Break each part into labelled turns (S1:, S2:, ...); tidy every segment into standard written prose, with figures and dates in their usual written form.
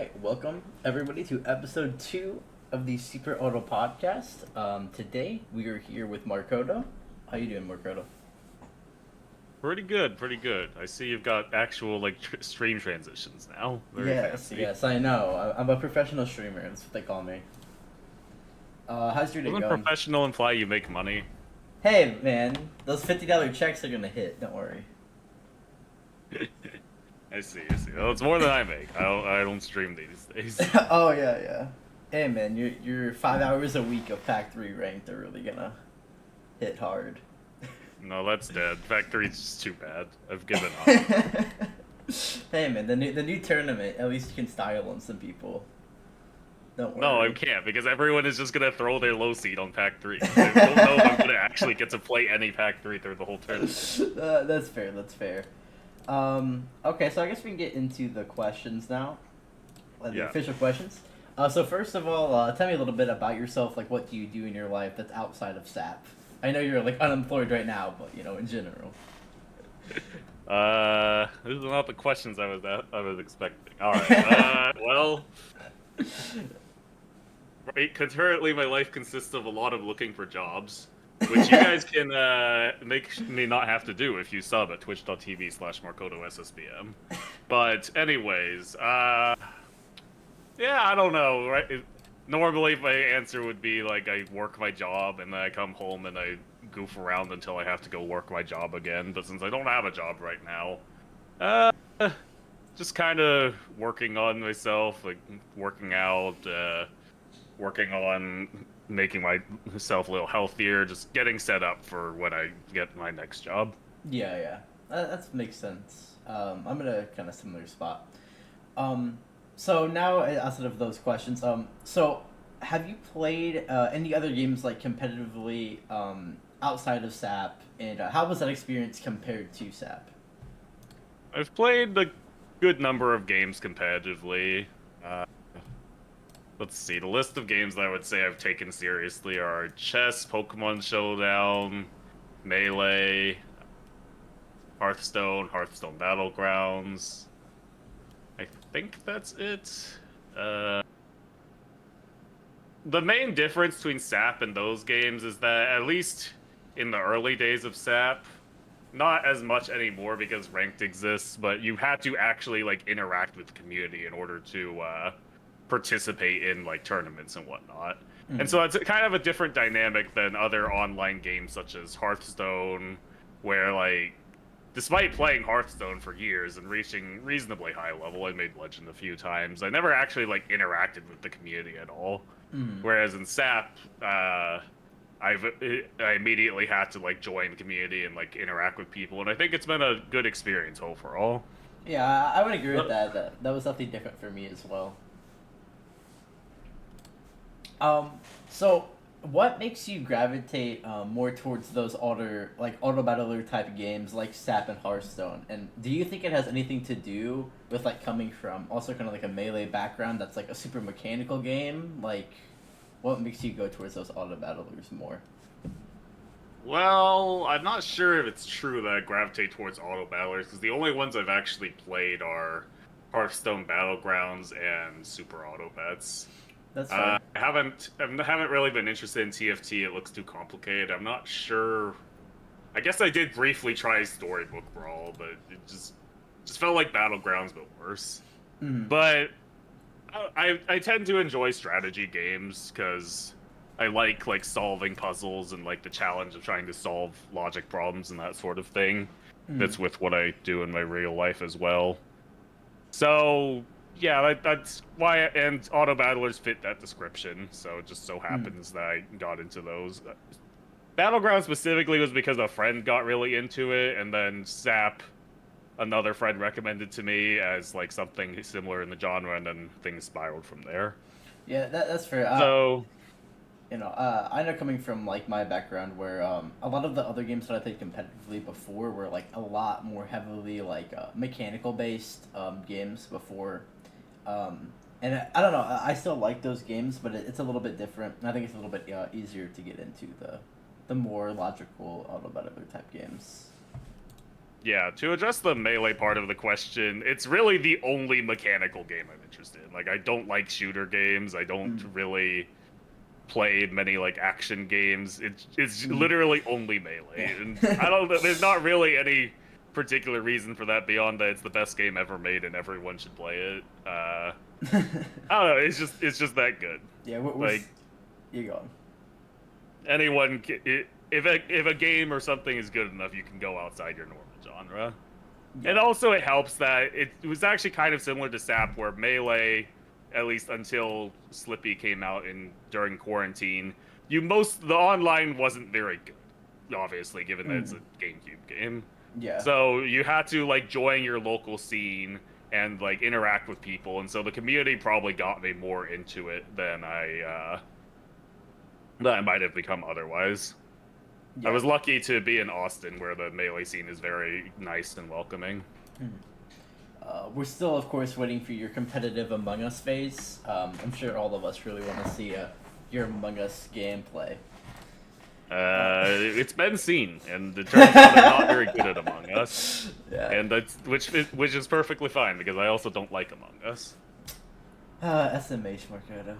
S1: right, welcome everybody to episode 2 of the Super Auto Podcast. Today we are here with Markoto. How you doing, Markoto?
S2: Pretty good, pretty good. I see you've got actual stream transitions now. Very
S1: Yes,
S2: fancy.
S1: yes, I know. I'm a professional streamer. That's what they call me. How's your day
S2: Doesn't
S1: going?
S2: professional imply you make money?
S1: Hey, man, those $50 checks are gonna hit. Don't worry.
S2: I see, I see. Well, it's more than I make. I don't stream these days.
S1: Oh yeah, yeah. Hey, man, your 5 hours a week of Pack 3 ranked are really gonna hit hard.
S2: No, that's dead. Factory's just too bad. I've given up.
S1: Hey man, the new tournament. At least you can style on some people. Don't
S2: No, I
S1: worry.
S2: can't because everyone is just gonna throw their low seed on Pack 3. I don't know if I'm gonna actually get to play any Pack 3 through the whole tournament.
S1: That's fair. That's fair. Okay, so I guess we can get into the questions now. The
S2: Yeah.
S1: official questions. So first of all, tell me a little bit about yourself. Like, what do you do in your life that's outside of SAP? I know you're like unemployed right now, but in general.
S2: These are not the questions I was expecting. All right. Well. Right, concurrently, my life consists of a lot of looking for jobs, which you guys can make me not have to do if you sub at twitch.tv/MarkotoSSBM. But anyways, yeah, I don't know, right? Normally, my answer would be like I work my job and then I come home and I goof around until I have to go work my job again. But since I don't have a job right now, uh, just kind of working on myself, like working out, working on making myself a little healthier, just getting set up for when I get my next job.
S1: Yeah, yeah, that makes sense. I'm in a kind of similar spot. Um, so now outside of those questions, so have you played any other games like competitively outside of SAP, and how was that experience compared to SAP?
S2: I've played a good number of games competitively. Uh, let's see, the list of games that I would say I've taken seriously are chess, Pokemon Showdown, Melee, Hearthstone Battlegrounds. I think that's it. Uh, the main difference between SAP and those games is that, at least in the early days of SAP, not as much anymore because ranked exists, but you had to actually like interact with the community in order to participate in like tournaments and whatnot. And
S1: Mm.
S2: so it's kind of a different dynamic than other online games such as Hearthstone, where like despite playing Hearthstone for years and reaching reasonably high level, I made Legend a few times. I never actually like interacted with the community at all.
S1: Mm.
S2: Whereas in SAP, I immediately had to like join the community and like interact with people, and I think it's been a good experience overall.
S1: Yeah, I would agree with that. That was something different for me as well. So what makes you gravitate more towards those auto battler type games like SAP and Hearthstone? And do you think it has anything to do with like coming from also kind of like a melee background that's like a super mechanical game? Like, what makes you go towards those auto battlers more?
S2: Well, I'm not sure if it's true that I gravitate towards auto battlers because the only ones I've actually played are Hearthstone Battlegrounds and Super Auto Bets.
S1: That's fair.
S2: I haven't really been interested in TFT. It looks too complicated. I'm not sure. I guess I did briefly try Storybook Brawl, but it just felt like Battlegrounds but worse.
S1: Mm.
S2: But I tend to enjoy strategy games because I like solving puzzles and like the challenge of trying to solve logic problems and that sort of thing.
S1: Mm.
S2: That's with what I do in my real life as well. So yeah, that's why, and auto battlers fit that description. So it just so
S1: Mm.
S2: happens that I got into those. Battleground specifically was because a friend got really into it, and then SAP, another friend recommended to me as like something similar in the genre, and then things spiraled from there.
S1: Yeah, that's fair.
S2: So
S1: I know coming from like my background where a lot of the other games that I played competitively before were like a lot more heavily like mechanical based games before, and I don't know. I still like those games, but it's a little bit different. I think it's a little bit easier to get into the more logical auto battler type games.
S2: Yeah, to address the melee part of the question, it's really the only mechanical game I'm interested in. Like, I don't like shooter games. I don't really play many like action games. It's literally only melee, and I don't. There's not really any particular reason for that beyond that it's the best game ever made and everyone should play it. I don't know. It's just that good.
S1: Yeah,
S2: Like
S1: you go.
S2: anyone, if a game or something is good enough, you can go outside your normal genre.
S1: Yeah.
S2: And also, it helps that it was actually kind of similar to SAP, where Melee, at least until Slippy came out during quarantine, the online wasn't very good, obviously, given that it's a GameCube game.
S1: Yeah.
S2: So you had to like join your local scene and like interact with people, and so the community probably got me more into it than I might have become otherwise.
S1: Yeah.
S2: I was lucky to be in Austin, where the Melee scene is very nice and welcoming.
S1: We're still, of course, waiting for your competitive Among Us phase. I'm sure all of us really want to see your Among Us gameplay.
S2: It's been seen, and it turns out they're not very good at Among Us.
S1: Yeah.
S2: And that's which is perfectly fine because I also don't like Among Us.
S1: SMH Markoto.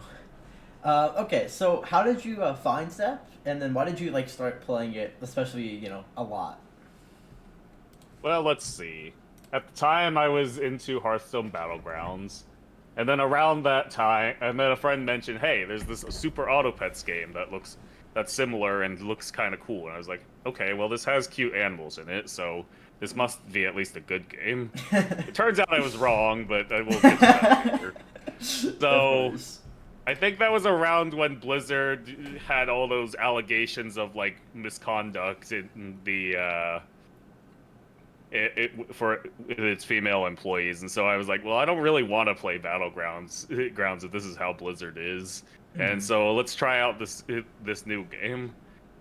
S1: Okay, so how did you find SAP, and then why did you like start playing it, especially a lot?
S2: Well, let's see. At the time, I was into Hearthstone Battlegrounds, and then around that time, and then a friend mentioned, "Hey, there's this Super Auto Pets game that's similar and looks kind of cool." And I was like, "Okay, well, this has cute animals in it, so this must be at least a good game." It turns out I was wrong, but I will get to that later. So. I think that was around when Blizzard had all those allegations of like misconduct in the for its female employees, and so I was like, well, I don't really want to play Battlegrounds if this is how Blizzard is, and so let's try out this new game.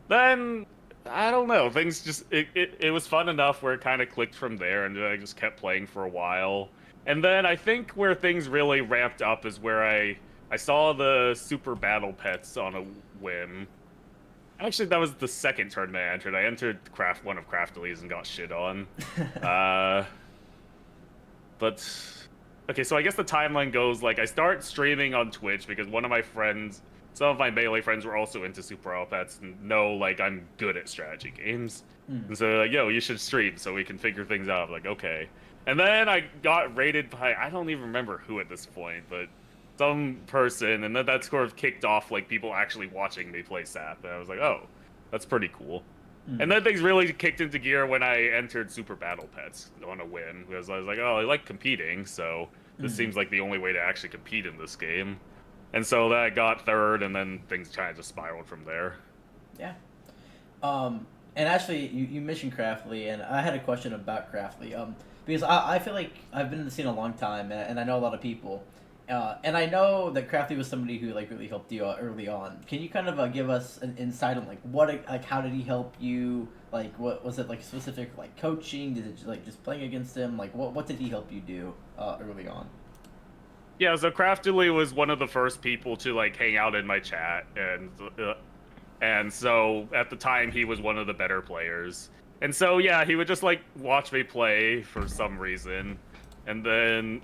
S2: Then I don't know, things just it was fun enough where it kind of clicked from there, and I just kept playing for a while, and then I think where things really ramped up is where I saw the Super Battle Pets on a whim. Actually, that was the second tournament I entered. I entered one of Crafitly's and got shit on. But okay, so I guess the timeline goes like I start streaming on Twitch because one of my friends, some of my Melee friends, were also into Super Battle Pets and know like I'm good at strategy games, and so they're like, "Yo, you should stream so we can figure things out." I'm like, okay. And then I got rated by I don't even remember who at this point, but some person, and then that sort of kicked off like people actually watching me play SAP, and I was like, oh, that's pretty cool. And then things really kicked into gear when I entered Super Battle Pets on a whim, because I was like, oh, I like competing, so this seems like the only way to actually compete in this game. And so that got third, and then things kind of just spiraled from there.
S1: Yeah. And actually, you mentioned Crafitly, and I had a question about Crafitly. Because I feel like I've been in the scene a long time, and I know a lot of people. And I know that Crafty was somebody who like really helped you early on. Can you kind of give us an insight on like how did he help you? Like what was it like specific like coaching? Did it like just playing against him? Like what did he help you do early on?
S2: Yeah, so Craftilly was one of the first people to like hang out in my chat, and so at the time he was one of the better players. And so yeah, he would just like watch me play for some reason, and then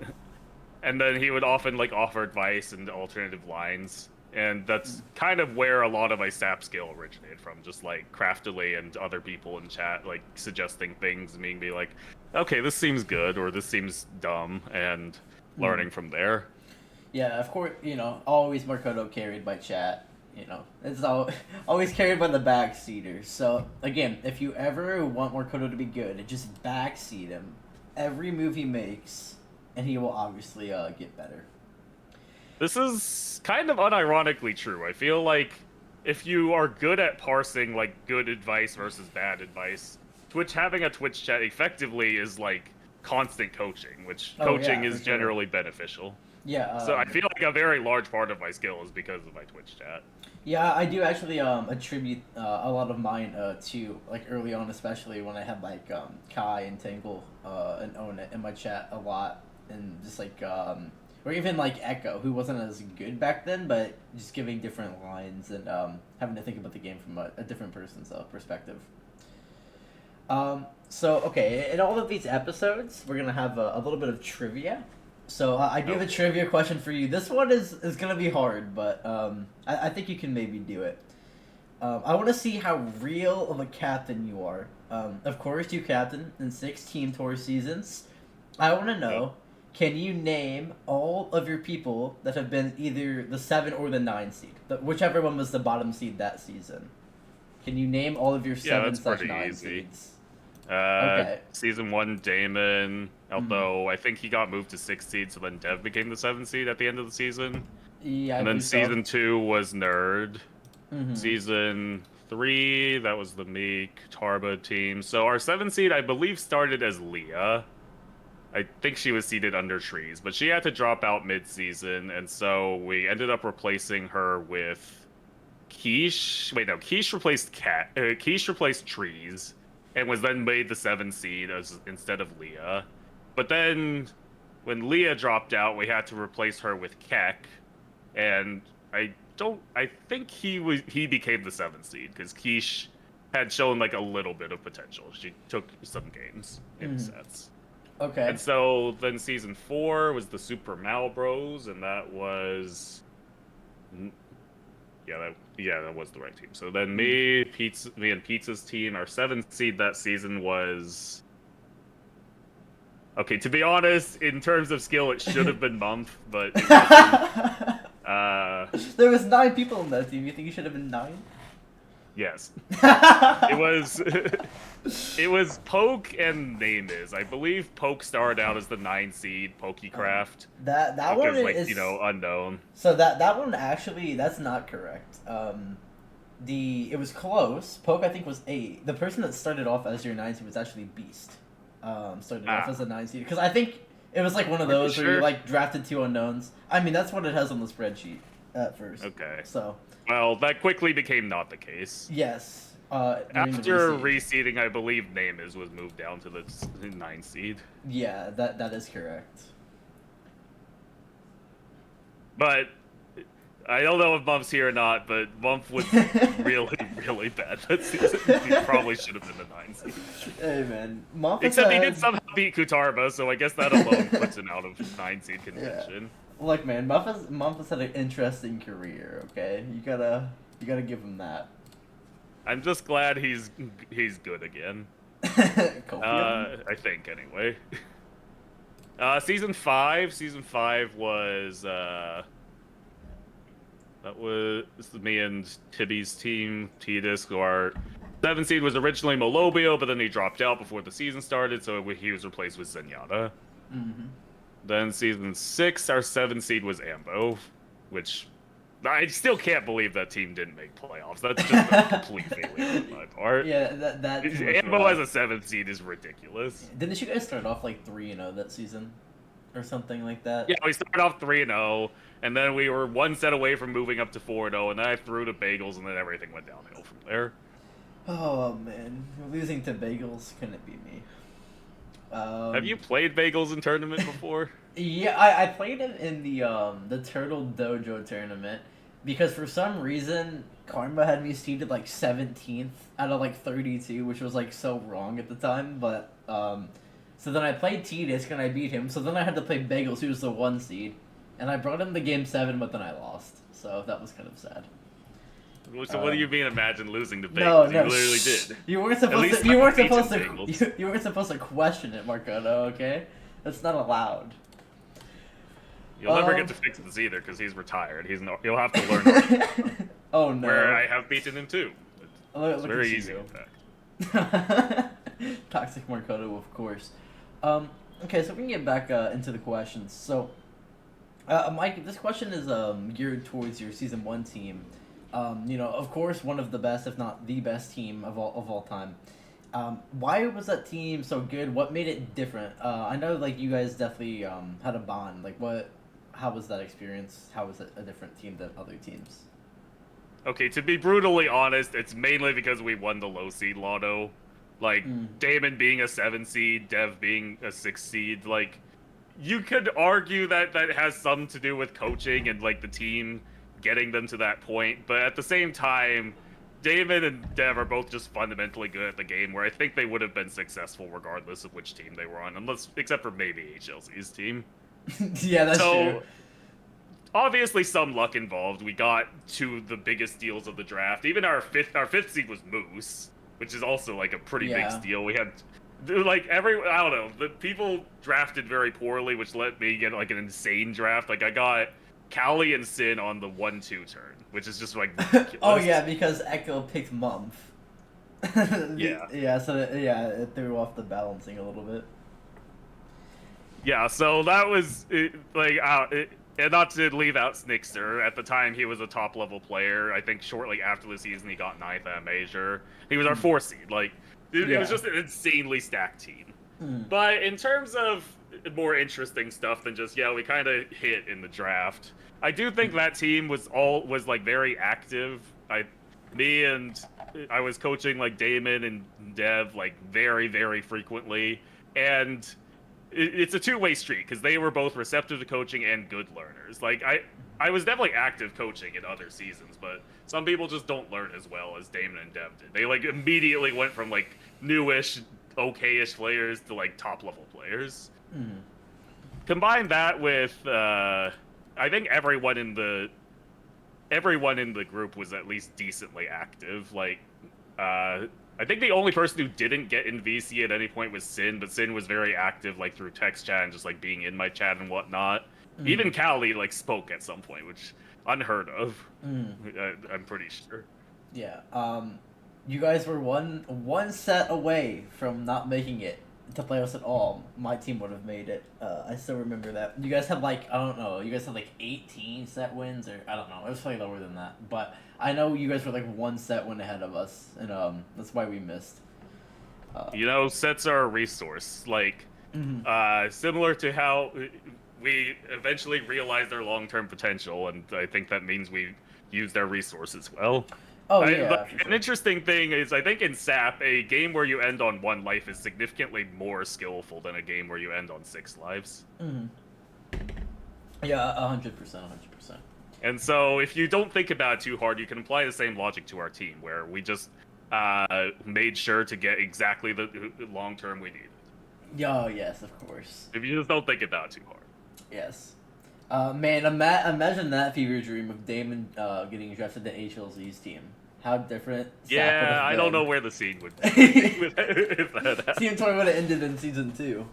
S2: he would often like offer advice and alternative lines, and that's kind of where a lot of my SAP skill originated from. Just like Craftily and other people in chat like suggesting things and being like, okay, this seems good or this seems dumb, and learning from there.
S1: Yeah, of course. Always Markoto carried by chat. It's always carried by the backseaters. So again, if you ever want Markoto to be good, just backseat him. Every move he makes, and he will obviously get better.
S2: This is kind of unironically true. I feel like if you are good at parsing like good advice versus bad advice, having a Twitch chat effectively is like constant coaching, which coaching is generally beneficial.
S1: Yeah.
S2: So I feel like a very large part of my skill is because of my Twitch chat.
S1: Yeah, I do actually attribute a lot of mine to like early on, especially when I had like Kai and Tangle and Own It in my chat a lot. And just like, or even like Echo, who wasn't as good back then, but just giving different lines and having to think about the game from a different person's perspective. So okay, in all of these episodes, we're gonna have a little bit of trivia. So I do have a
S2: Okay.
S1: trivia question for you. This one is gonna be hard, but I think you can maybe do it. I want to see how real of a captain you are. Of course, you captain in 16 tour seasons. I want to
S2: Yep.
S1: know, can you name all of your people that have been either the 7 or the 9 seed? Whichever one was the bottom seed that season. Can you name all of your
S2: Yeah,
S1: 7
S2: that's
S1: slash
S2: pretty
S1: 9
S2: easy.
S1: seeds? Okay.
S2: Season 1, Damon,
S1: Mm-hmm.
S2: although I think he got moved to 6th seed, so then Dev became the 7th seed at the end of the season.
S1: Yeah, I
S2: And then
S1: believe so.
S2: Season 2 was Nerd.
S1: Mm-hmm.
S2: Season 3, that was the Meek, Tarba team. So our 7th seed, I believe, started as Leah. I think she was seated under trees, but she had to drop out mid-season, and so we ended up replacing her with Quiche. Wait, no, Quiche replaced Quiche replaced trees, and was then made the 7th seed instead of Leah. But then, when Leah dropped out, we had to replace her with Keck, and I think he became the 7th seed because Quiche had shown like a little bit of potential. She took some games in
S1: Mm-hmm.
S2: sets.
S1: Okay.
S2: And so then season 4 was the Super Malbros, and that was that was the right team. So then me and Pizza's team, our 7th seed that season was okay. To be honest, in terms of skill, it should have been Month, but it wasn't.
S1: There was 9 people in that team. You think you should have been 9?
S2: Yes, it was. It was Poke and Namis. I believe Poke started out as the 9 seed Pokecraft
S1: That one
S2: because, like,
S1: is
S2: unknown.
S1: so that one actually that's not correct. It was close. Poke I think was 8. The person that started off as your 9 seed was actually Beast. Started off as a 9 seed because I think it was like one of
S2: Are you
S1: those where you
S2: sure?
S1: like drafted 2 unknowns. I mean that's what it has on the spreadsheet at first.
S2: Okay.
S1: So
S2: Well, that quickly became not the case.
S1: yes. During the
S2: After
S1: reseed.
S2: reseeding, I believe Namis was moved down to the 9 seed.
S1: Yeah, that is correct.
S2: But I don't know if Bump's here or not, but Bump was really, really bad that season. He probably should have been the 9 seed.
S1: Hey man, Moffat
S2: Except he
S1: had...
S2: did somehow beat Kutarba, so I guess that alone puts him out of 9 seed
S1: Yeah.
S2: contention.
S1: Look, man, Memphis had an interesting career. Okay, you gotta give him that.
S2: I'm just glad he's good again.
S1: Copium?
S2: I think anyway. Season 5 was that was me and Tibby's team. Tidus, our 7th seed was originally Molobio, but then he dropped out before the season started, so he was replaced with Zenyatta.
S1: Mm-hmm.
S2: Then season 6, our 7th seed was Ambo, which I still can't believe that team didn't make playoffs. That's just a complete failure on my part.
S1: Yeah, that team was
S2: Ambo
S1: rough.
S2: as a 7th seed is ridiculous.
S1: Didn't you guys start off like 3-0 that season, or something like that?
S2: Yeah, we started off 3-0, and then we were one set away from moving up to 4-0, and then I threw to Bagels, and then everything went downhill from there.
S1: Oh man, losing to Bagels couldn't be me.
S2: Have you played Bagels in tournament before?
S1: Yeah, I played it in the Turtle Dojo tournament because for some reason Karma had me seeded like 17th out of like 32, which was like so wrong at the time. But so then I played T-Disc and I beat him. So then I had to play Bagels, who was the 1 seed, and I brought him the game 7, but then I lost. So that was kind of sad.
S2: So what do you mean? Imagine losing to Bagels?
S1: No,
S2: You
S1: no,
S2: literally
S1: shh.
S2: did.
S1: You weren't
S2: At
S1: supposed
S2: least
S1: to. You weren't
S2: I beat
S1: supposed
S2: Bagels.
S1: to. You weren't supposed to question it, Markoto. Okay, that's not allowed.
S2: You'll never get to fix this either because he's retired. You'll have to learn
S1: Oh no.
S2: where I have beaten him too. It's
S1: Look
S2: very
S1: at
S2: easy,
S1: you.
S2: in fact.
S1: Toxic Markoto, of course. Okay, so we can get back into the questions. So, Mike, this question is geared towards your season 1 team. Of course, one of the best, if not the best team of all time. Why was that team so good? What made it different? I know, like, you guys definitely had a bond. Like, how was that experience? How was it a different team than other teams?
S2: Okay, to be brutally honest, it's mainly because we won the low seed lotto. Like, Damon being a 7 seed, Dev being a 6 seed, like, you could argue that that has some to do with coaching and, like, the team getting them to that point, but at the same time, Damon and Dev are both just fundamentally good at the game, where I think they would have been successful regardless of which team they were on, except for maybe HLZ's team.
S1: Yeah, that's true.
S2: So obviously some luck involved. We got to the biggest deals of the draft. Even our fifth seed was Moose, which is also like a pretty big steal. We had like I don't know, the people drafted very poorly, which let me get like an insane draft. Like I got Callie and Sin on the 1-2 turn, which is just like ridiculous.
S1: Oh yeah, because Echo picked Mumph.
S2: Yeah.
S1: Yeah, so it threw off the balancing a little bit.
S2: Yeah, so that was and not to leave out Snickster. At the time, he was a top-level player. I think shortly after the season, he got 9th at Major. He was our 4th seed. Like, it was just an insanely stacked team. But in terms of more interesting stuff than just, we kind of hit in the draft, I do think that team was like very active. I was coaching like Damon and Dev like very, very frequently. And it's a two-way street because they were both receptive to coaching and good learners. Like I was definitely active coaching in other seasons, but some people just don't learn as well as Damon and Dev did. They like immediately went from like newish, okay-ish players to like top-level players. Combine that with I think everyone in the group was at least decently active. Like I think the only person who didn't get in VC at any point was Sin, but Sin was very active, like through text chat and just like being in my chat and whatnot. Even Callie like spoke at some point, which unheard of. I'm pretty sure.
S1: Yeah. You guys were one set away from not making it to playoffs at all. My team would have made it. I still remember that. You guys had like, I don't know, you guys had like 18 set wins, or I don't know. It was probably lower than that. But I know you guys were like one set win ahead of us, and that's why we missed.
S2: Sets are a resource. Like, similar to how we eventually realized their long-term potential, and I think that means we use their resources well.
S1: Oh,
S2: An interesting thing is, I think in SAP, a game where you end on 1 life is significantly more skillful than a game where you end on 6 lives.
S1: Yeah, 100%.
S2: And so, if you don't think about it too hard, you can apply the same logic to our team, where we just made sure to get exactly the long-term we needed.
S1: Oh, yes, of course.
S2: If you just don't think about it too hard.
S1: Yes. Man, imagine that fever dream of Damon getting drafted to HLZ's team. How different.
S2: Yeah, I don't know where the scene would be. If that happened.
S1: Season 20 would have ended in Season 2.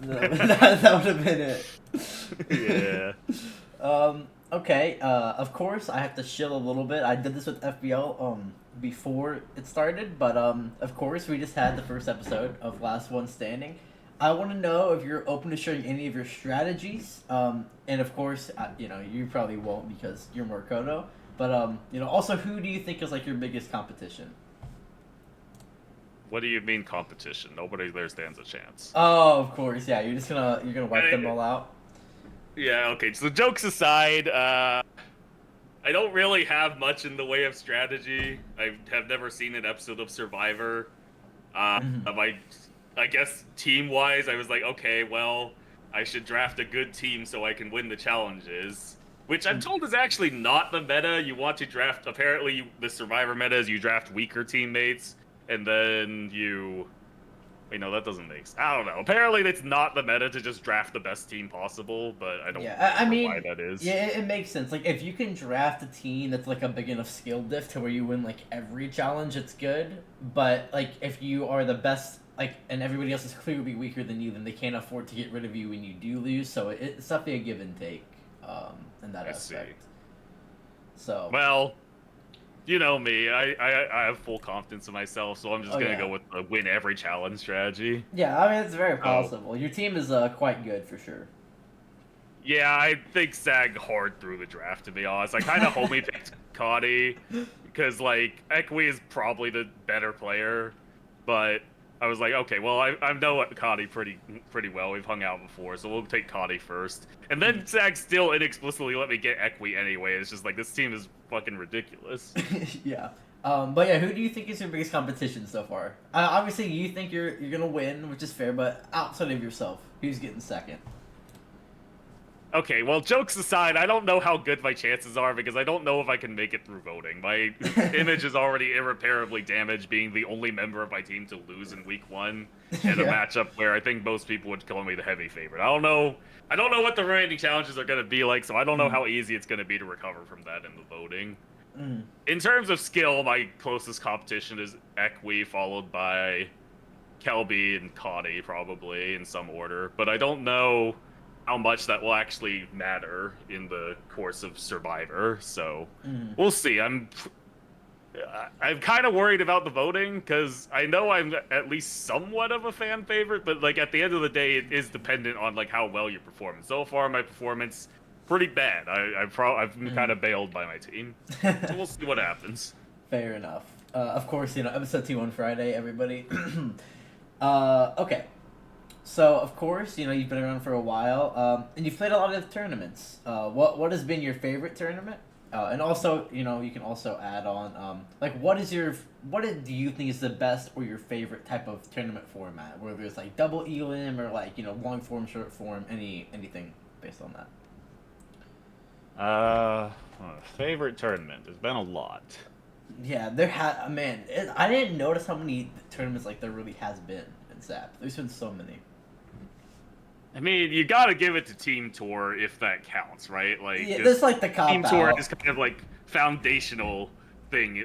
S1: That would have been it.
S2: Yeah.
S1: Okay, of course, I have to shill a little bit. I did this with FBL before it started, but of course, we just had the first episode of Last One Standing. I want to know if you're open to sharing any of your strategies, and of course, you probably won't because you're Markoto, but also, who do you think is like your biggest competition?
S2: What do you mean competition? Nobody there stands a chance.
S1: Oh, of course, yeah. You're gonna wipe them all out.
S2: Yeah. Okay. So jokes aside, I don't really have much in the way of strategy. I have never seen an episode of Survivor. I guess team-wise, I was like, okay, well, I should draft a good team so I can win the challenges. Which I'm told is actually not the meta. You want to draft, apparently, the Survivor meta is you draft weaker teammates, and then you... Wait, no, that doesn't make sense. I don't know. Apparently, it's not the meta to just draft the best team possible, but I don't know why that is.
S1: Yeah, it makes sense. Like, if you can draft a team that's, like, a big enough skill diff to where you win, like, every challenge, it's good. But, like, if you are the best... Like, and everybody else is clearly weaker than you, then they can't afford to get rid of you when you do lose. So it's definitely a give and take in that aspect. So
S2: well, you know me, I have full confidence in myself, so I'm just gonna go with the win every challenge strategy.
S1: Yeah, I mean it's very possible. Your team is quite good for sure.
S2: Yeah, I think Sag hard through the draft, to be honest. I kind of homie picked Cody because like Ekwe is probably the better player, but I was like, okay, well, I know Cody pretty well. We've hung out before, so we'll take Cody first. And then Zach still inexplicably let me get Ekwe anyway. It's just like, this team is fucking ridiculous.
S1: Yeah. But yeah, who do you think is your biggest competition so far? Obviously, you think you're gonna win, which is fair, but outside of yourself, who's getting second?
S2: Okay, well, jokes aside, I don't know how good my chances are because I don't know if I can make it through voting. My image is already irreparably damaged being the only member of my team to lose in week 1 in a
S1: Yeah.
S2: matchup where I think most people would call me the heavy favorite. I don't know. I don't know what the remaining challenges are going to be like, so I don't know
S1: Mm.
S2: how easy it's going to be to recover from that in the voting.
S1: Mm.
S2: In terms of skill, my closest competition is Equi, followed by Kelby and Connie, probably in some order. But I don't know how much that will actually matter in the course of Survivor. So
S1: Mm.
S2: we'll see. I'm kind of worried about the voting because I know I'm at least somewhat of a fan favorite, but like at the end of the day, it is dependent on like how well you perform. So far, my performance pretty bad. I've been kind of bailed by my team, so we'll see what happens.
S1: Fair enough. Of course, episode 2 on Friday, everybody. Okay. So, of course, you've been around for a while, and you've played a lot of tournaments. What has been your favorite tournament? And also, you can also add on, like, what do you think is the best or your favorite type of tournament format? Whether it's like double elim or like, long form, short form, anything based on that.
S2: Favorite tournament. There's been a lot.
S1: Yeah, I didn't notice how many tournaments like there really has been in SAP. There's been so many.
S2: I mean, you gotta give it to Team Tour if that counts, right? Like,
S1: Yeah, that's like the cop
S2: Team Tour
S1: out.
S2: is kind of like foundational thing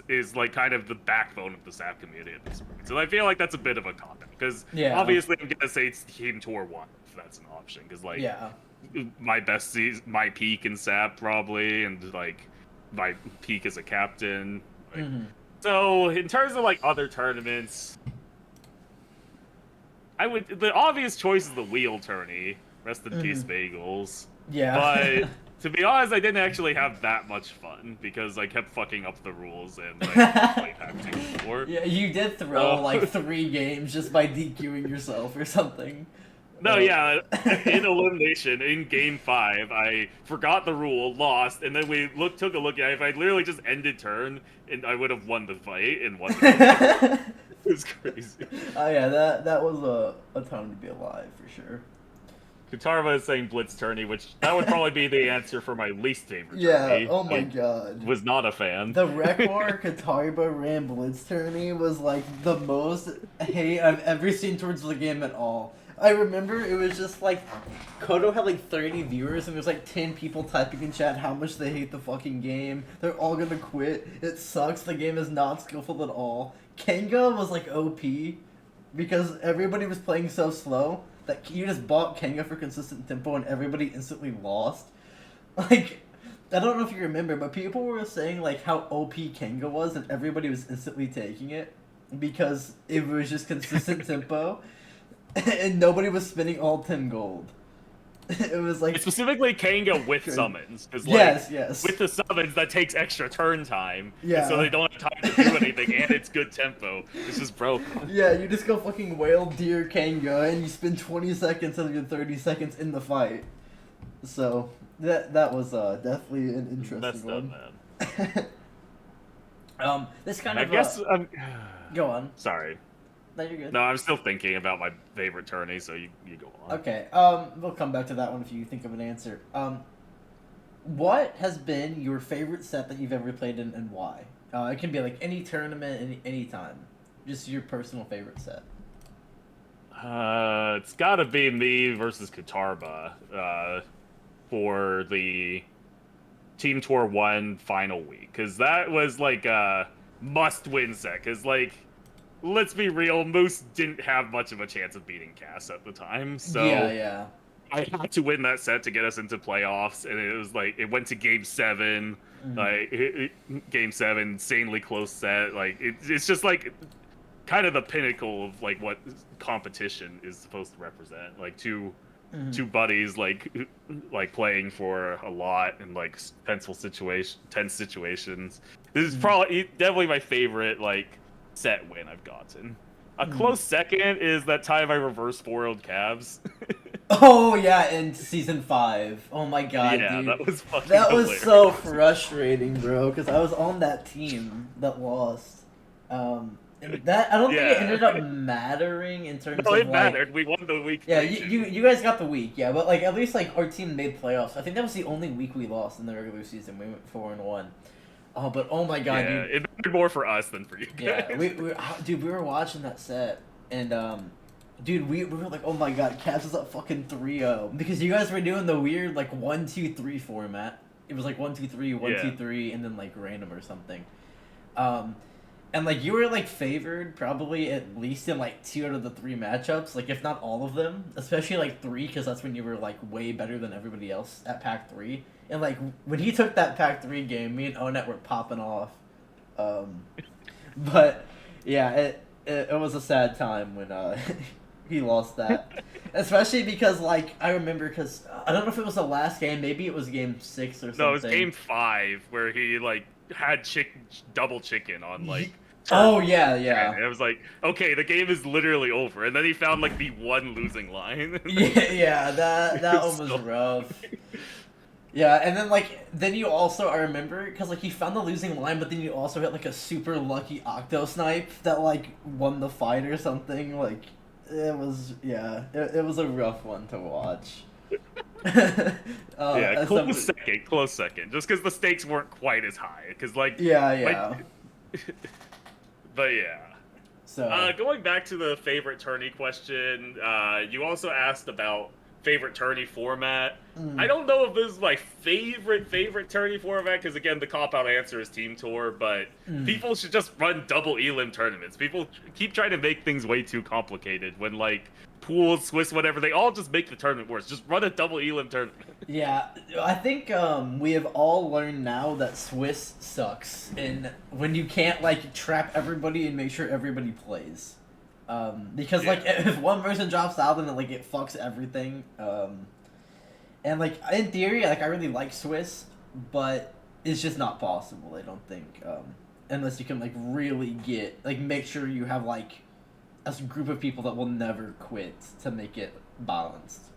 S2: is like kind of the backbone of the SAP community at this point. So I feel like that's a bit of a cop out because obviously I'm gonna say it's Team Tour 1 if that's an option because like my best season, my peak in SAP probably, and like my peak as a captain. Like, so in terms of like other tournaments. The obvious choice is the wheel tourney. Rest in peace, bagels.
S1: Yeah.
S2: But to be honest, I didn't actually have that much fun because I kept fucking up the rules and like hacking before.
S1: Yeah, you did throw like 3 games just by DQing yourself or something.
S2: No, yeah, in elimination in game 5, I forgot the rule, lost, and then we took a look at it. If I literally just ended turn, and I would have won the fight and won the game. It was crazy.
S1: Oh yeah, that was a time to be alive for sure.
S2: Katarva is saying Blitz tourney, which that would probably be the answer for my least favorite
S1: tourney. Oh my god.
S2: Was not a fan.
S1: The Rekor Katarva Ram Blitz tourney was like the most hate I've ever seen towards the game at all. I remember it was just like Kodo had like 30 viewers and there's like 10 people typing in chat how much they hate the fucking game. They're all gonna quit. It sucks. The game is not skillful at all. Kenga was like OP because everybody was playing so slow that you just bought Kenga for consistent tempo and everybody instantly lost. Like, I don't know if you remember, but people were saying like how OP Kenga was and everybody was instantly taking it because it was just consistent tempo. And nobody was spending all 10 gold. It was like...
S2: Specifically Kanga with summons. Cause, like,
S1: yes.
S2: With the summons, that takes extra turn time.
S1: Yeah.
S2: So they don't have time to do anything, and it's good tempo. It's just broken.
S1: Yeah, you just go fucking whale deer Kanga, and you spend 20 seconds of your 30 seconds in the fight. So, that was definitely an interesting one.
S2: Man.
S1: This kind
S2: I
S1: of...
S2: guess...
S1: Go on.
S2: Sorry.
S1: No, you're good.
S2: No, I'm still thinking about my favorite tourney, so you go on.
S1: Okay, we'll come back to that one if you think of an answer. What has been your favorite set that you've ever played in and why? It can be like any tournament, any time. Just your personal favorite set.
S2: It's gotta be me versus Katarba, for the Team Tour 1 final week. Because that was like a must-win set, because like... Let's be real, Moose didn't have much of a chance of beating Cass at the time, so
S1: yeah.
S2: I had to win that set to get us into playoffs, and it was like, it went to Game 7, like, Game 7, insanely close set, like, it's just like, kind of the pinnacle of, like, what competition is supposed to represent, like, two buddies, like playing for a lot in, like, tense situations. This is definitely my favorite, like, set win I've gotten. A close second is that time I reverse spoiled Cavs.
S1: Oh yeah, in season 5. Oh my god,
S2: yeah,
S1: dude.
S2: that was fucking
S1: That
S2: hilarious.
S1: was so frustrating, bro, because I was on that team that lost. And that I don't think it
S2: Yeah.
S1: ended up mattering in terms
S2: No,
S1: of
S2: it
S1: like.
S2: mattered. We won the week
S1: Yeah,
S2: 3
S1: you guys got the week, yeah, but like at least like our team made playoffs. I think that was the only week we lost in the regular season. We went 4-1. Oh, but oh my god,
S2: Yeah,
S1: dude.
S2: it mattered more for us than for you
S1: Yeah,
S2: guys.
S1: dude, we were watching that set, and dude, we were like, oh my god, Cavs is up fucking 3-0 because you guys were doing the weird like 1-2-3 format. It was like 1-2-3, one
S2: Yeah.
S1: two three, and then like random or something. Um, and like you were like favored probably at least in like 2 out of the 3 matchups, like if not all of them, especially like 3 because that's when you were like way better than everybody else at Pack 3. And like when he took that Pack 3 game, me and Onet were popping off. Um, but yeah, it was a sad time when he lost that, especially because like I remember because I don't know if it was the last game, maybe it was game 6 or
S2: No, it was
S1: something.
S2: game 5 where he like had double chicken on like turn
S1: Oh yeah,
S2: 10.
S1: yeah.
S2: And it was like, okay, the game is literally over. And then he found like the one losing line.
S1: Yeah, yeah, that one was
S2: So
S1: rough. Yeah, and then like then you also I remember because like he found the losing line, but then you also hit like a super lucky octo snipe that like won the fight or something. Like it was it was a rough one to watch.
S2: yeah,
S1: As
S2: close
S1: somebody,
S2: second, close second. Just because the stakes weren't quite as high. Because like,
S1: yeah,
S2: like,
S1: yeah.
S2: but yeah.
S1: So
S2: Going back to the favorite tourney question, you also asked about favorite tourney format. I
S1: mm,
S2: don't know if this is my favorite tourney format because again, the cop out answer is team tour, but
S1: mm.
S2: people should just run double elim tournaments. People keep trying to make things way too complicated when like pools, Swiss, whatever, they all just make the tournament worse. Just run a double elim tournament.
S1: Yeah, I think we have all learned now that Swiss sucks, and when you can't like trap everybody and make sure everybody plays, because like
S2: Yeah.
S1: if one person drops out, then like it fucks everything. And like in theory, like I really like Swiss, but it's just not possible. I don't think, unless you can like really get like make sure you have like a group of people that will never quit to make it balanced.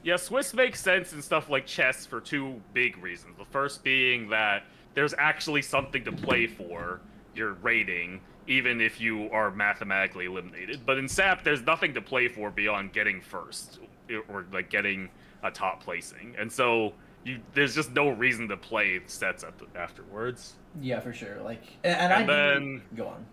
S2: Yeah, Swiss makes sense in stuff like chess for 2 big reasons. The first being that there's actually something to play for, your rating, even if you are mathematically eliminated. But in SAP, there's nothing to play for beyond getting first or like getting a top placing. And so there's just no reason to play sets afterwards.
S1: Yeah, for sure. Like, and I
S2: And
S1: do
S2: then
S1: go on.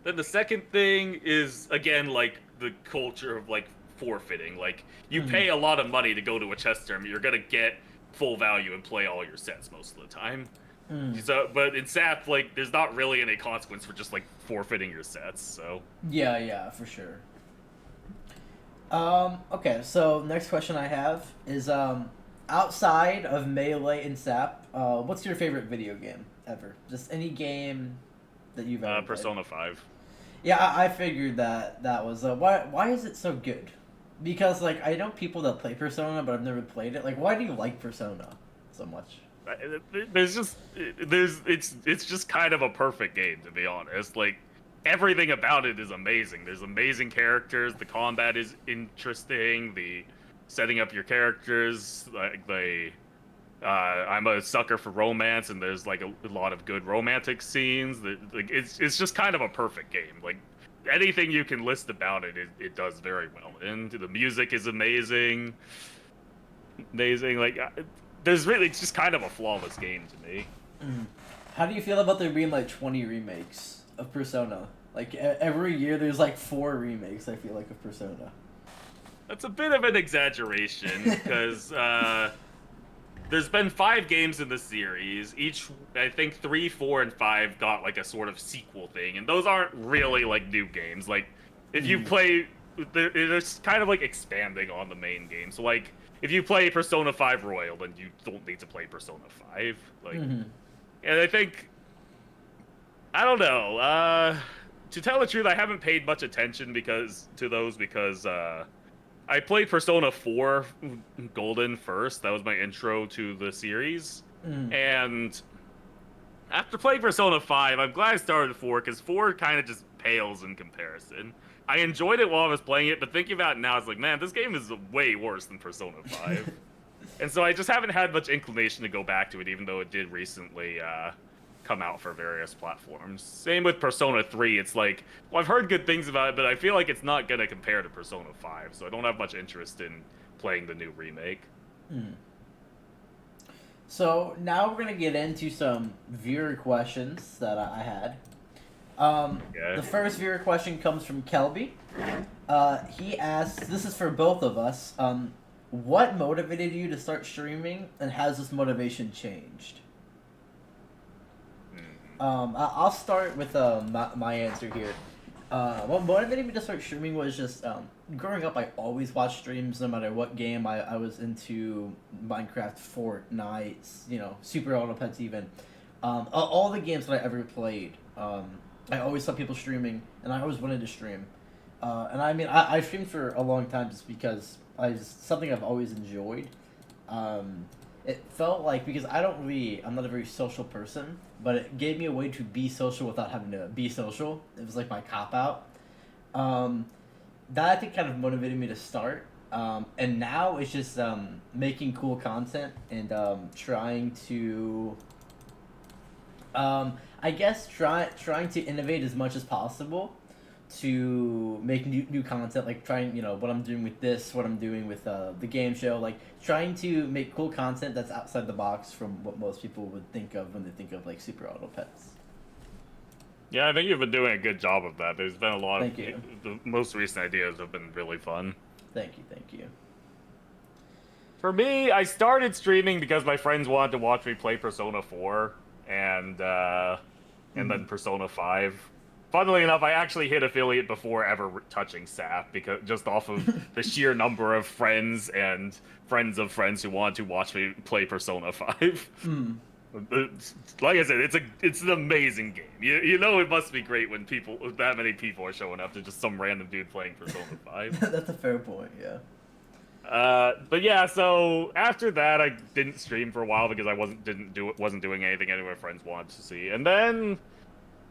S2: Then the second thing is again like the culture of like forfeiting. Like you
S1: Mm,
S2: pay a lot of money to go to a chess tournament, you're gonna get full value and play all your sets most of the time.
S1: mm.
S2: So, but in SAP, like there's not really any consequence for just like forfeiting your sets. So
S1: Yeah, yeah, for sure. Okay, so next question I have is outside of Melee and SAP, what's your favorite video game ever? Just any game that you've ever played.
S2: Persona 5.
S1: Yeah, I figured that was why is it so good? Because like I know people that play Persona, but I've never played it. Like, why do you like Persona so much?
S2: There's just it's just kind of a perfect game to be honest. Like everything about it is amazing. There's amazing characters. The combat is interesting. The setting up your characters, like I'm a sucker for romance, and there's like a lot of good romantic scenes. Like it's just kind of a perfect game. Like anything you can list about it, it does very well. And the music is amazing, amazing. Like it's just kind of a flawless game to me.
S1: Mm. How do you feel about there being like 20 remakes of Persona? Like every year there's like 4 remakes. I feel like of Persona.
S2: That's a bit of an exaggeration because there's been 5 games in the series. Each, I think, 3, 4, and 5 got like a sort of sequel thing, and those aren't really like new games. Like, if you play, they're kind of like expanding on the main game. So like, if you play Persona 5 Royal, then you don't need to play Persona 5. Like,
S1: Mm-hmm.
S2: and I think, I don't know. To tell the truth, I haven't paid much attention to those because I played Persona 4 Golden first. That was my intro to the series.
S1: Mm.
S2: And after playing Persona 5, I'm glad I started 4 because 4 kind of just pales in comparison. I enjoyed it while I was playing it, but thinking about it now, it's like, man, this game is way worse than Persona 5. And so I just haven't had much inclination to go back to it, even though it did recently come out for various platforms. Same with Persona 3. It's like, well, I've heard good things about it, but I feel like it's not gonna compare to Persona 5, so I don't have much interest in playing the new remake.
S1: So now we're gonna get into some viewer questions that I had.
S2: Yeah.
S1: The first viewer question comes from Kelby. He asks, this is for both of us. What motivated you to start streaming, and has this motivation changed? I'll start with my answer here. What motivated me to start streaming was just growing up. I always watched streams, no matter what game. I was into Minecraft, Fortnite, Super Auto Pets, even all the games that I ever played. I always saw people streaming, and I always wanted to stream. And I mean, I streamed for a long time just because something I've always enjoyed. It felt like, because I'm not a very social person, but it gave me a way to be social without having to be social. It was like my cop out. That I think kind of motivated me to start. And now it's just making cool content and trying to, I guess, trying to innovate as much as possible to make new content, like trying, what I'm doing with this, what I'm doing with the game show, like trying to make cool content that's outside the box from what most people would think of when they think of like Super Auto Pets.
S2: Yeah, I think you've been doing a good job of that. There's been a lot
S1: Thank you.
S2: The most recent ideas have been really fun.
S1: Thank you.
S2: For me, I started streaming because my friends wanted to watch me play Persona 4 and then Persona 5. Funnily enough, I actually hit affiliate before ever touching SAP, because just off of the sheer number of friends and friends of friends who want to watch me play Persona 5. Like I said, it's an amazing game. You know it must be great when that many people are showing up to just some random dude playing Persona 5.
S1: That's a fair point, yeah.
S2: But yeah, so after that, I didn't stream for a while because I wasn't doing anything any of my friends wanted to see, and then.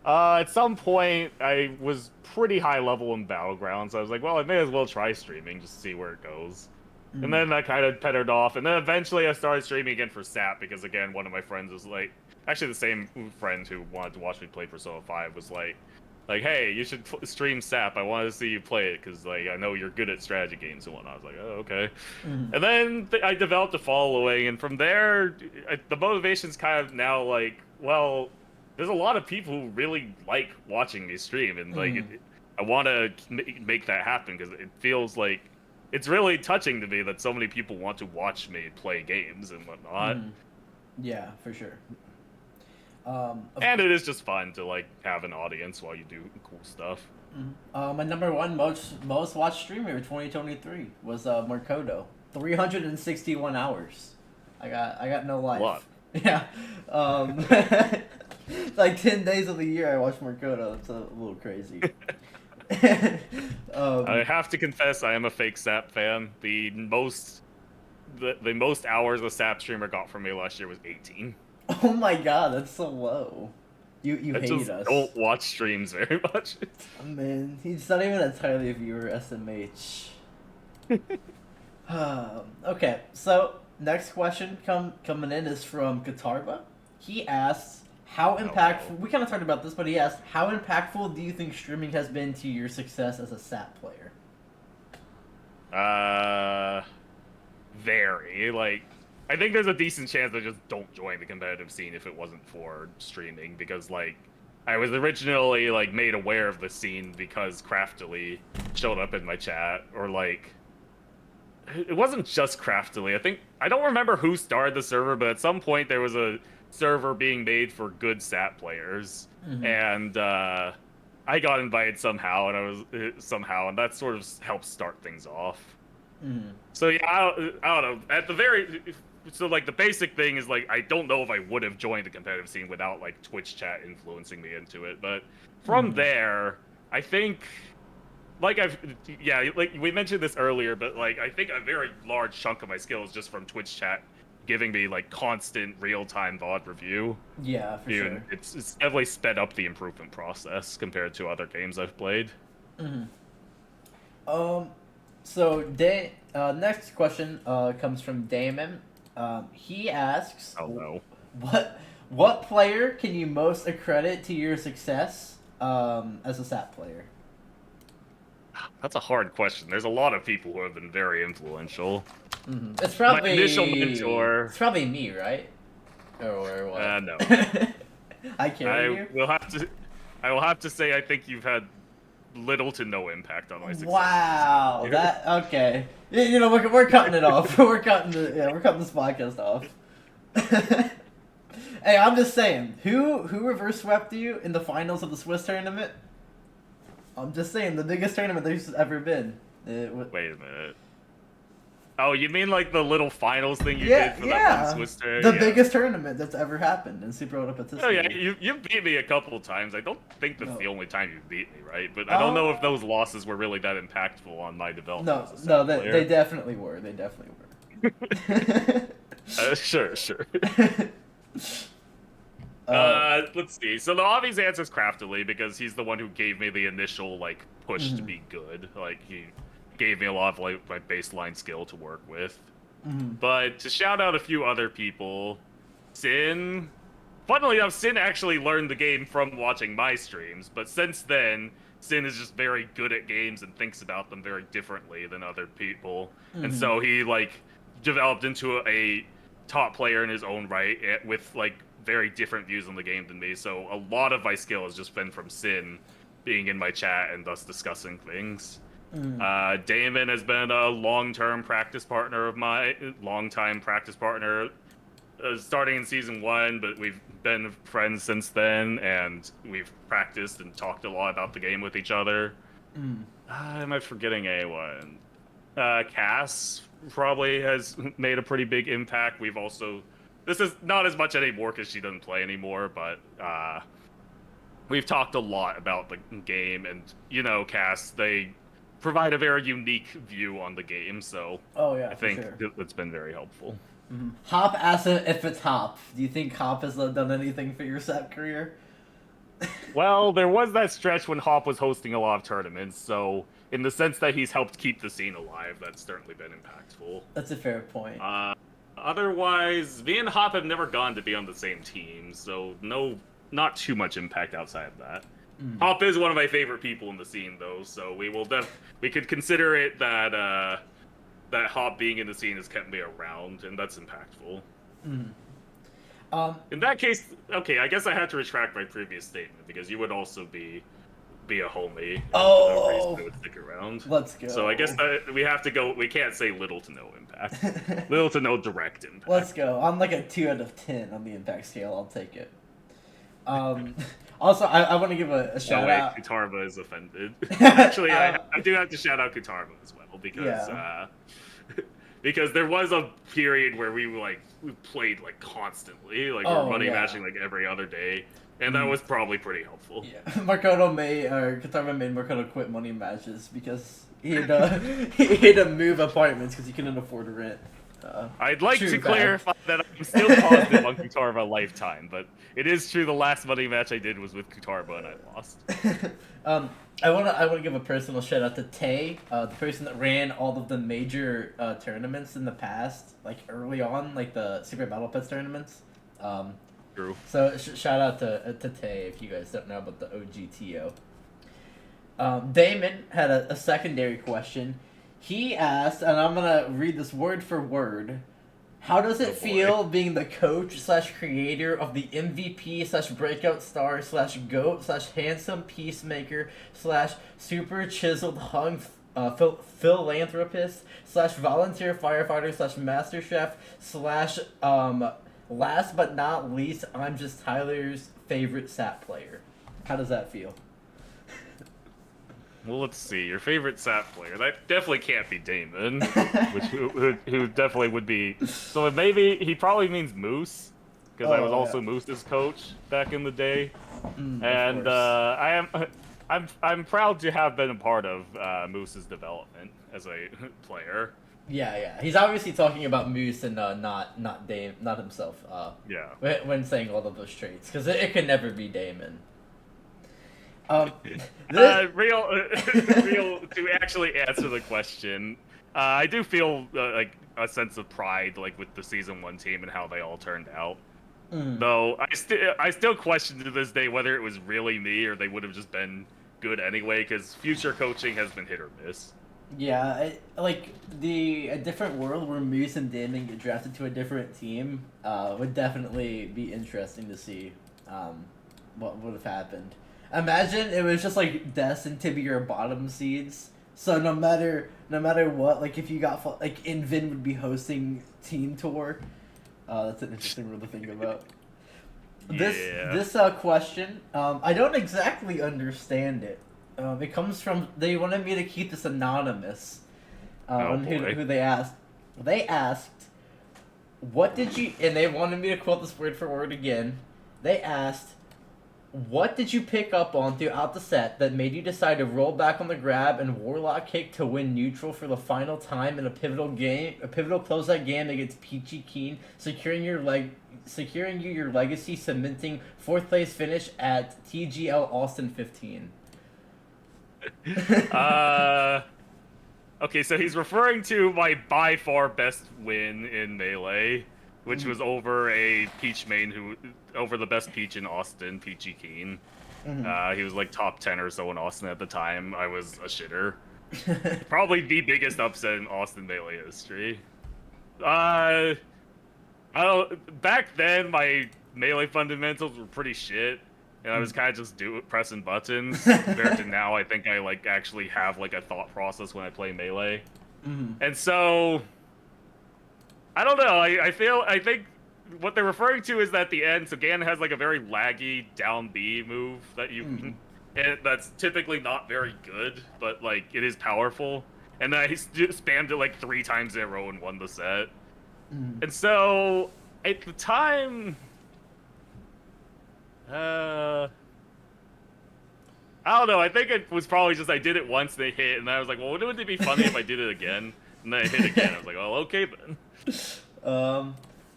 S2: At some point, I was pretty high level in Battlegrounds, so I was like, well, I may as well try streaming just to see where it goes. And then I kind of petered off, and then eventually I started streaming again for SAP, because again, one of my friends was like, actually the same friend who wanted to watch me play Persona 5 was like, hey, you should stream SAP, I want to see you play it, because like, I know you're good at strategy games and whatnot. I was like, oh, okay. And then I developed a following, and from there, the motivation's kind of now like, well, there's a lot of people who really like watching me stream, and like I want to make that happen, because it feels like it's really touching to me that so many people want to watch me play games and whatnot.
S1: Yeah, for sure.
S2: And it is just fun to like have an audience while you do cool stuff.
S1: My number one most watched streamer of 2023 was Markoto. 361 hours. I got no life.
S2: What?
S1: Yeah. Like 10 days of the year I watch Markoto. It's a little crazy.
S2: I have to confess, I am a fake SAP fan. The most hours a SAP streamer got from me last year was 18.
S1: Oh my god, that's so low. You hate us.
S2: Don't watch streams very much.
S1: Oh, man, he's not even entirely a viewer, SMH. Okay, so next question coming in is from Katarba. He asks, how impactful, we kind of talked about this, but he asked, how impactful do you think streaming has been to your success as a SAP player?
S2: Very. Like, I think there's a decent chance I just don't join the competitive scene if it wasn't for streaming, because, like, I was originally, like, made aware of the scene because Crafitly showed up in my chat, or, like, it wasn't just Crafitly. I don't remember who started the server, but at some point there was a server being made for good SAT players, and I got invited somehow, and that sort of helped start things off. So yeah, I don't know. So like the basic thing is, like, I don't know if I would have joined the competitive scene without like Twitch chat influencing me into it, but from there, I think, like we mentioned this earlier, but like I think a very large chunk of my skills just from Twitch chat giving me like constant real-time VOD review.
S1: Yeah, for sure.
S2: It's definitely sped up the improvement process compared to other games I've played.
S1: So next question comes from Damon. He asks,
S2: Oh no.
S1: What player can you most accredit to your success as a SAP player?
S2: That's a hard question. There's a lot of people who have been very influential.
S1: It's
S2: My
S1: probably
S2: initial mentor.
S1: me, right? Or what?
S2: No.
S1: I carry you.
S2: I will have to say I think you've had little to no impact on my success.
S1: Wow, that okay. You know, we're cutting it off. we're cutting this podcast off. Hey, I'm just saying, who reverse swept you in the finals of the Swiss tournament? I'm just saying, the biggest tournament there's ever been.
S2: Wait a minute. Oh, you mean like the little finals thing you did for that one Swiss tournament?
S1: The biggest tournament that's ever happened in Super Olympic history.
S2: Oh yeah, you beat me a couple times. I don't think that's the only time you beat me, right? But I don't know if those losses were really that impactful on my development.
S1: No, they definitely were. They definitely
S2: were. Sure. Let's see. So the obvious answer is Crafitly, because he's the one who gave me the initial push to be good. He gave me a lot of my baseline skill to work with. But to shout out a few other people, Sin. Funnily enough, Sin actually learned the game from watching my streams, but since then, Sin is just very good at games and thinks about them very differently than other people. And so he developed into a top player in his own right with very different views on the game than me. So a lot of my skill has just been from Sin being in my chat and thus discussing things. Damon has been a long-time practice partner of mine, starting in season 1, but we've been friends since then, and we've practiced and talked a lot about the game with each other. Am I forgetting anyone? Cass probably has made a pretty big impact. This is not as much anymore because she doesn't play anymore, but we've talked a lot about the game, and Cass, they provide a very unique view on the game, so I think it's been very helpful.
S1: Hop asks if it's Hop. Do you think Hop has done anything for your SAP career?
S2: Well, there was that stretch when Hop was hosting a lot of tournaments, so in the sense that he's helped keep the scene alive, that's certainly been impactful.
S1: That's a fair point.
S2: Otherwise, me and Hop have never gone to be on the same team, so not too much impact outside of that. Hop is one of my favorite people in the scene, though, so we could consider it that that Hop being in the scene has kept me around, and that's impactful. In that case, okay, I guess I had to retract my previous statement, because you would also be a homie.
S1: Oh,
S2: would stick around.
S1: Let's go.
S2: So I guess we have to go. We can't say little to no impact. Little to no direct impact.
S1: Let's go. I'm like a 2 out of 10 on the impact scale. I'll take it. Also, I want to give a shout out.
S2: Kutarba is offended. Actually, I do have to shout out Kutarba as well, because because there was a period where we played constantly, we were money matching every other day, and that was probably pretty helpful.
S1: Yeah, Kutarba made Markoto quit money matches because he had to move apartments because he couldn't afford rent.
S2: I'd like to clarify that I'm still positive on Kutarba lifetime, but it is true the last money match I did was with Kutarba and I lost.
S1: I wanna give a personal shout out to Tay, the person that ran all of the major tournaments in the past, early on, the Secret Battle Pets tournaments.
S2: True.
S1: So shout out to Tay if you guys don't know about the OGTO. Damon had a secondary question. He asked, and I'm gonna read this word for word. How does it feel being the coach / creator of the MVP / breakout star / goat / handsome peacemaker / super chiseled hung philanthropist / volunteer firefighter / master chef / last but not least, I'm just Tyler's favorite SAP player? How does that feel?
S2: Well, let's see. Your favorite SAP player. That definitely can't be Damon, who definitely would be. So maybe he probably means Moose, because I was also Moose's coach back in the day, and I'm proud to have been a part of Moose's development as a player.
S1: Yeah. He's obviously talking about Moose and not himself. When saying all of those traits, because it could never be Damon.
S2: Real to actually answer the question, I do feel a sense of pride with the season 1 team and how they all turned out. Though I still question to this day whether it was really me or they would have just been good anyway, because future coaching has been hit or miss.
S1: Yeah, like a different world where Moose and Damon get drafted to a different team would definitely be interesting to see what would have happened. Imagine it was just like destined to be your bottom seeds. So no matter what, like if you got like Invin would be hosting team tour. That's an interesting rule to think about. This question, I don't exactly understand it. It comes from they wanted me to keep this anonymous. On who they asked. They asked, "What did you?" And they wanted me to quote this word for word again. They asked, "What did you pick up on throughout the set that made you decide to roll back on the grab and Warlock kick to win neutral for the final time in a pivotal closeout game against Peachy Keen, securing you your legacy, cementing fourth place finish at TGL Austin 15?"
S2: Okay, so he's referring to my by far best win in Melee, which was over a Peach main over the best Peach in Austin, Peachy Keen. He was like top 10 or so in Austin at the time. I was a shitter. Probably the biggest upset in Austin Melee history. I don't. Back then, my Melee fundamentals were pretty shit. And I was kind of just pressing buttons. Compared to now, I think I like actually have like a thought process when I play Melee. And so, I don't know. I think what they're referring to is that at the end, so Ganon has like a very laggy down B move that and that's typically not very good, but like it is powerful. And then I spammed it like 3 times in a row and won the set. And so at the time. I don't know. I think it was probably just I did it once, they hit, and I was like, well, wouldn't it be funny if I did it again? And then I hit again. I was like, oh, okay then.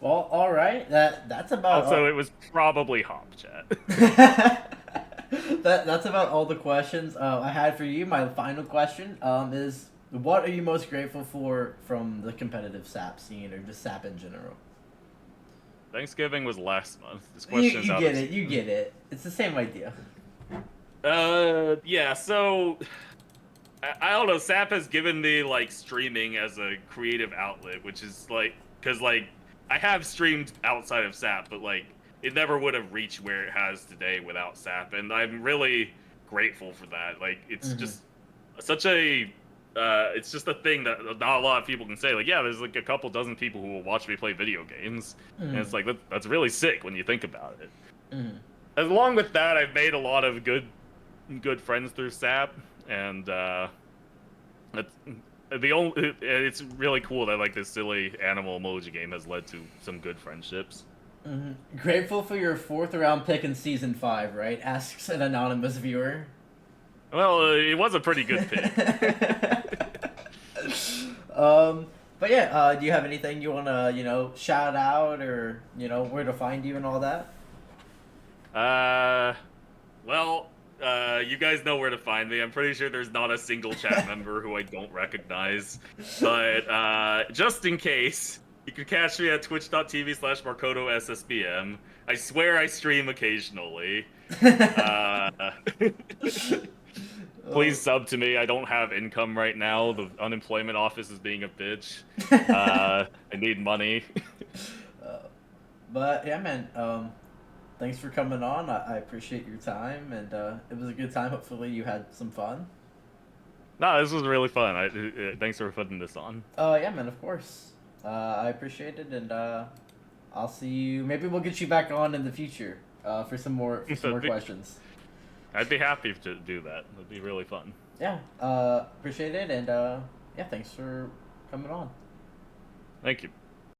S1: Well, all right. That's about.
S2: Also, it was probably Hop Chat.
S1: That's about all the questions I had for you. My final question is, what are you most grateful for from the competitive SAP scene or just SAP in general?
S2: Thanksgiving was last month. This question
S1: you get it. You get it. It's the same idea.
S2: Yeah. So I don't know. SAP has given me like streaming as a creative outlet, which is like because like I have streamed outside of SAP, but like it never would have reached where it has today without SAP, and I'm really grateful for that. Like it's just such a it's just a thing that not a lot of people can say. Like, yeah, there's like a couple dozen people who will watch me play video games, and it's like that's really sick when you think about it. Along with that, I've made a lot of good friends through SAP, and it's really cool that like this silly animal emoji game has led to some good friendships.
S1: Grateful for your 4th round pick in season 5, right? Asks an anonymous viewer.
S2: Well, it was a pretty good pick.
S1: But yeah, do you have anything you wanna, shout out or where to find you and all that?
S2: Well, you guys know where to find me. I'm pretty sure there's not a single chat member who I don't recognize. But just in case, you can catch me at twitch.tv/MarkotoSSBM. I swear I stream occasionally. Please sub to me. I don't have income right now. The unemployment office is being a bitch. I need money.
S1: But yeah, man. Thanks for coming on. I appreciate your time, and it was a good time. Hopefully, you had some fun.
S2: No, this was really fun. Thanks for putting this on.
S1: Yeah, man. Of course. I appreciate it, and I'll see you. Maybe we'll get you back on in the future for some more questions.
S2: I'd be happy to do that. It'd be really fun.
S1: Yeah, appreciate it, and yeah, thanks for coming on.
S2: Thank you.